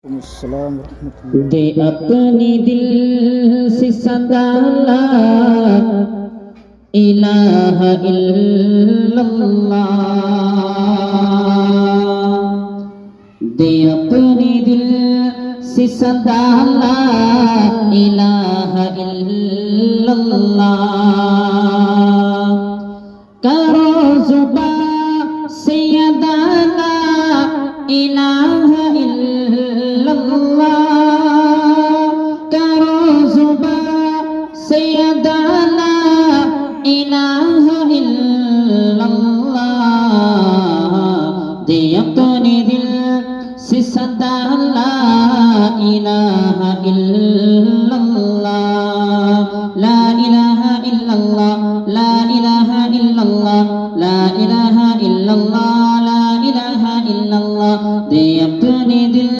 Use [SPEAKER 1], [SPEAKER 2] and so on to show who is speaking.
[SPEAKER 1] अस्सलाम रहमतुल्लाह।
[SPEAKER 2] दे अपनी दिल से सदा ला इलाहा इल्लल्लाह। दे अपनी दिल से सदा ला इलाहा इल्लल्लाह। करो जुबा से अदा ला इलाहा इल्लल्लाह। करो जुबा से अदा ला इलाहा इल्लल्लाह। दे अपने दिल से सदा ला इलाहा इल्लल्लाह। ला इलाहा इल्लल्लाह, ला इलाहा इल्लल्लाह, ला इलाहा इल्लल्लाह,